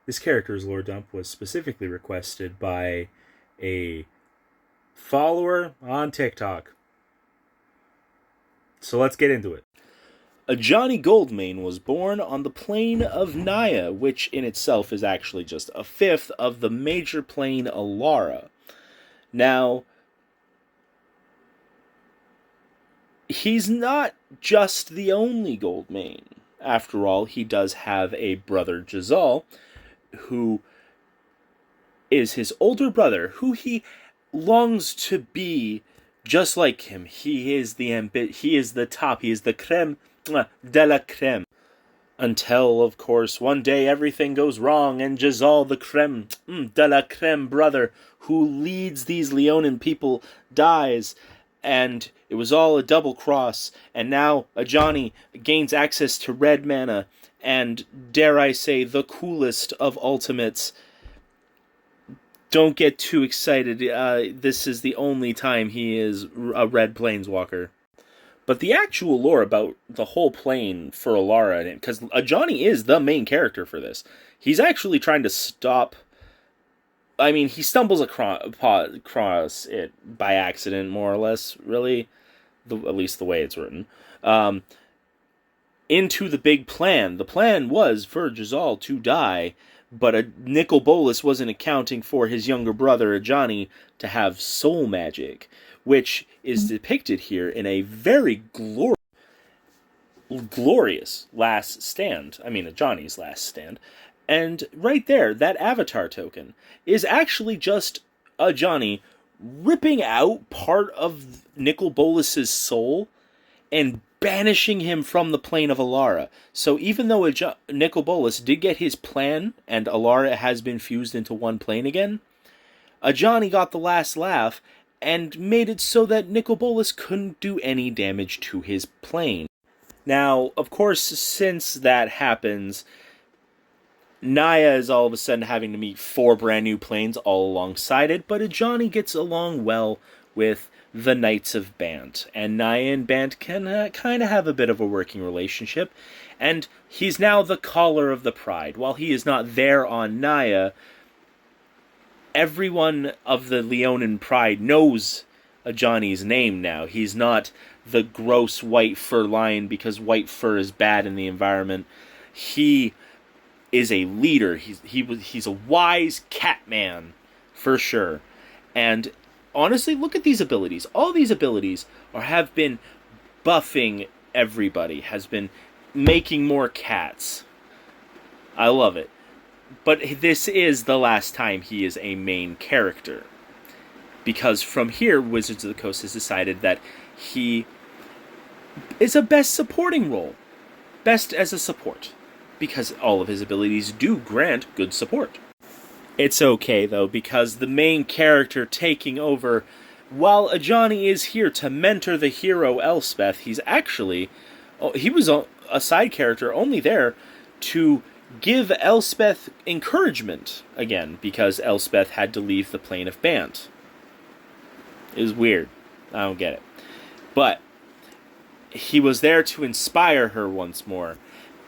This character's lore dump was specifically requested by a follower on TikTok. So let's get into it. Ajani Goldmane was born on the plane of Naya, which in itself is actually just a fifth of the major plane Alara. Now, he's not just the only Goldmane. After all, he does have a brother, Jazal, who is his older brother, who he longs to be just like him. He is the top, he is the creme de la creme. Until, of course, one day everything goes wrong and Jazal, the creme de la creme brother, who leads these Leonin people, dies. And it was all a double cross, and now Ajani gains access to red mana, and dare I say, the coolest of ultimates. Don't get too excited, this is the only time he is a red planeswalker. But the actual lore about the whole plane for Alara, because Ajani is the main character for this, he's actually trying to stop... I mean, he stumbles across it by accident, more or less, really, at least the way it's written, into the big plan. The plan was for Jazal to die, but Nicol Bolas wasn't accounting for his younger brother, Ajani, to have soul magic, which is depicted here in a very glorious last stand. I mean, Ajani's last stand. And right there, that avatar token is actually just Ajani ripping out part of Nicol Bolas's soul and banishing him from the plane of Alara. So even though Nicol Bolas did get his plan and Alara has been fused into one plane again, Ajani got the last laugh and made it so that Nicol Bolas couldn't do any damage to his plane. Now, of course, since that happens, Naya is all of a sudden having to meet 4 brand new planes all alongside it, but Ajani gets along well with the Knights of Bant, and Naya and Bant can kind of have a bit of a working relationship, and he's now the caller of the Pride. While he is not there on Naya, everyone of the Leonin Pride knows Ajani's name now. He's not the gross white fur lion because white fur is bad in the environment. He is a leader. He's a wise cat man, for sure. And honestly, look at these abilities. All these abilities have been buffing everybody, has been making more cats. I love it. But this is the last time he is a main character. Because from here, Wizards of the Coast has decided that he is a best supporting role. Best as a support. Because all of his abilities do grant good support. It's okay, though, because the main character taking over, while Ajani is here to mentor the hero Elspeth, he was a side character only there to give Elspeth encouragement again, because Elspeth had to leave the plane of Bant. It was weird. I don't get it. But he was there to inspire her once more,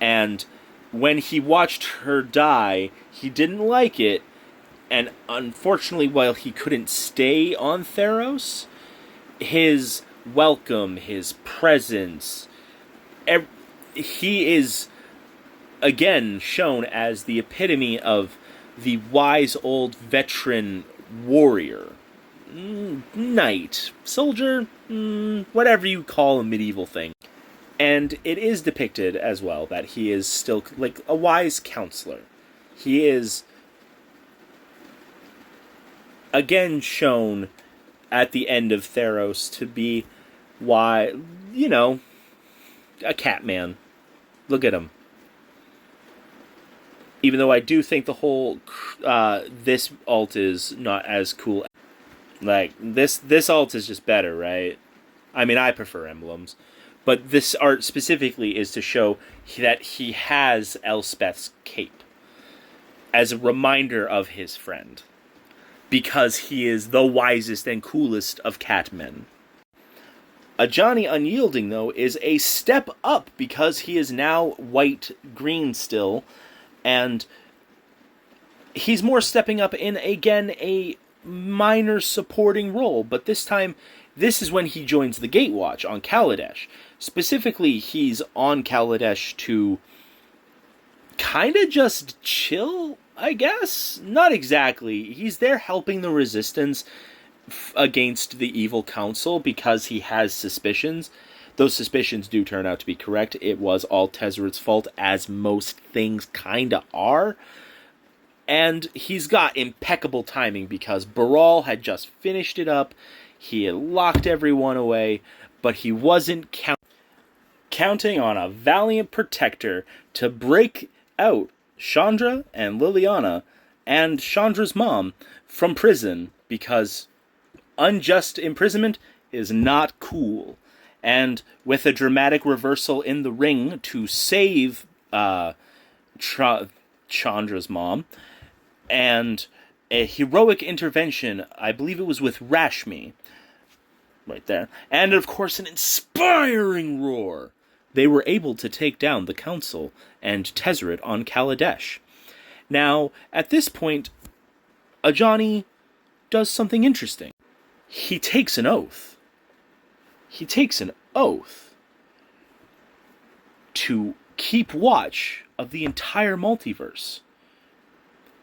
and when he watched her die, he didn't like it, and unfortunately, while he couldn't stay on Theros, his welcome, his presence, he is again shown as the epitome of the wise old veteran warrior. Knight, soldier, whatever you call a medieval thing. And it is depicted as well that he is still like a wise counselor. He is again shown at the end of Theros to be a cat man. Look at him. Even though I do think the whole this alt is not as cool. Like this alt is just better, right? I mean, I prefer emblems. But this art specifically is to show that he has Elspeth's cape as a reminder of his friend, because he is the wisest and coolest of catmen. Ajani Unyielding, though, is a step up because he is now white-green still, and he's more stepping up in, again, a minor supporting role, but this time, this is when he joins the Gatewatch on Kaladesh. Specifically, he's on Kaladesh to kind of just chill, I guess? Not exactly. He's there helping the Resistance against the Evil Council because he has suspicions. Those suspicions do turn out to be correct. It was all Tezzeret's fault, as most things kinda are. And he's got impeccable timing because Baral had just finished it up. He had locked everyone away, but he wasn't counting on a valiant protector to break out Chandra and Liliana and Chandra's mom from prison, because unjust imprisonment is not cool. And with a dramatic reversal in the ring to save Chandra's mom, and a heroic intervention, I believe it was with Rashmi, right there, and of course an inspiring roar, they were able to take down the Council and Tezzeret on Kaladesh. Now, at this point, Ajani does something interesting. He takes an oath. He takes an oath to keep watch of the entire multiverse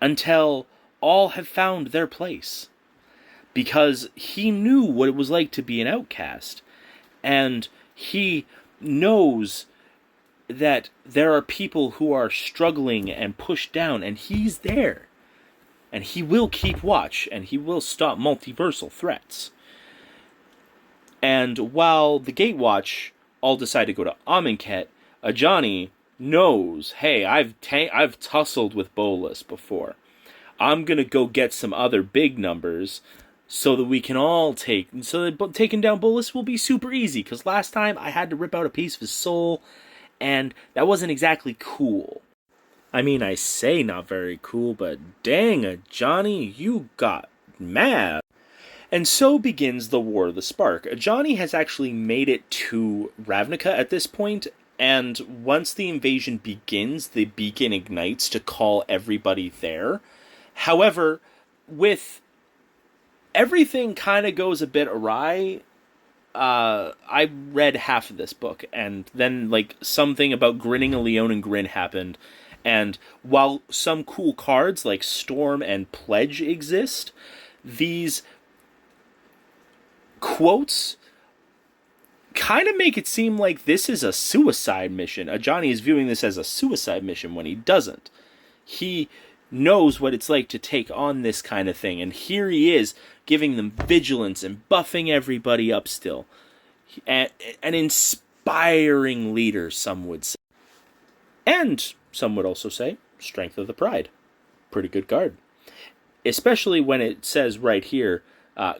until all have found their place. Because he knew what it was like to be an outcast, and he knows that there are people who are struggling and pushed down, and he's there. And he will keep watch, and he will stop multiversal threats. And while the Gatewatch all decide to go to Amonkhet, Ajani knows, hey, I've tussled with Bolas before. I'm gonna go get some other big numbers so that we can all so that taking down Bolas will be super easy, because last time I had to rip out a piece of his soul, and that wasn't exactly cool. I mean, I say not very cool, but dang, Ajani, you got mad. And so begins the War of the Spark. Ajani has actually made it to Ravnica at this point, and once the invasion begins, the beacon ignites to call everybody there. However, with everything kind of goes a bit awry. I read half of this book, and then something about grinning a Leonin Grin happened. And while some cool cards like Storm and Pledge exist, these quotes kind of make it seem like this is a suicide mission. Ajani is viewing this as a suicide mission when he doesn't. He knows what it's like to take on this kind of thing, and here he is giving them vigilance and buffing everybody up still. An inspiring leader, some would say. And some would also say, strength of the pride. Pretty good card. Especially when it says right here,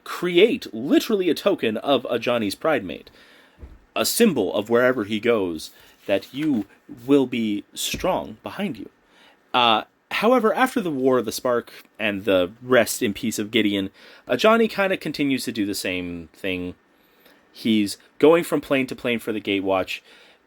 create literally a token of Ajani's Pride Mate. A symbol of wherever he goes, that you will be strong behind you. However, after the War of the Spark and the rest in peace of Gideon, Ajani kind of continues to do the same thing. He's going from plane to plane for the Gatewatch,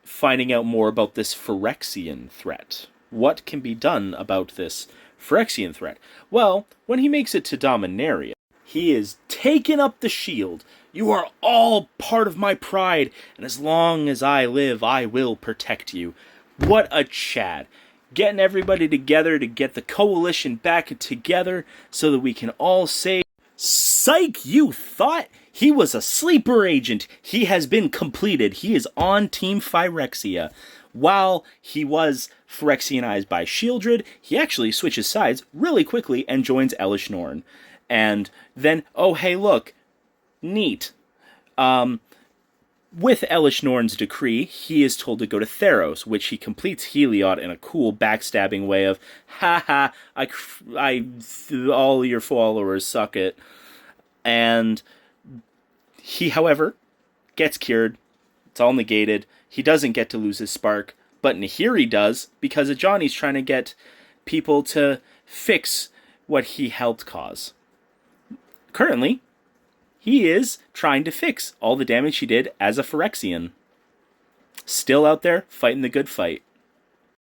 finding out more about this Phyrexian threat. What can be done about this Phyrexian threat? Well, when he makes it to Dominaria, he is taking up the shield. You are all part of my pride, and as long as I live, I will protect you. What a Chad. Getting everybody together to get the coalition back together so that we can all say, psych, you thought? He was a sleeper agent. He has been completed. He is on Team Phyrexia. While he was Phyrexianized by Shieldred, he actually switches sides really quickly and joins Elish Norn. And then, oh hey look, neat. With Elish Norn's decree, he is told to go to Theros, which he completes Heliod in a cool backstabbing way of, haha, all your followers suck it. And he, however, gets cured. It's all negated. He doesn't get to lose his spark, but Nahiri does, because Ajani's trying to get people to fix what he helped cause. Currently, he is trying to fix all the damage he did as a Phyrexian. Still out there, fighting the good fight.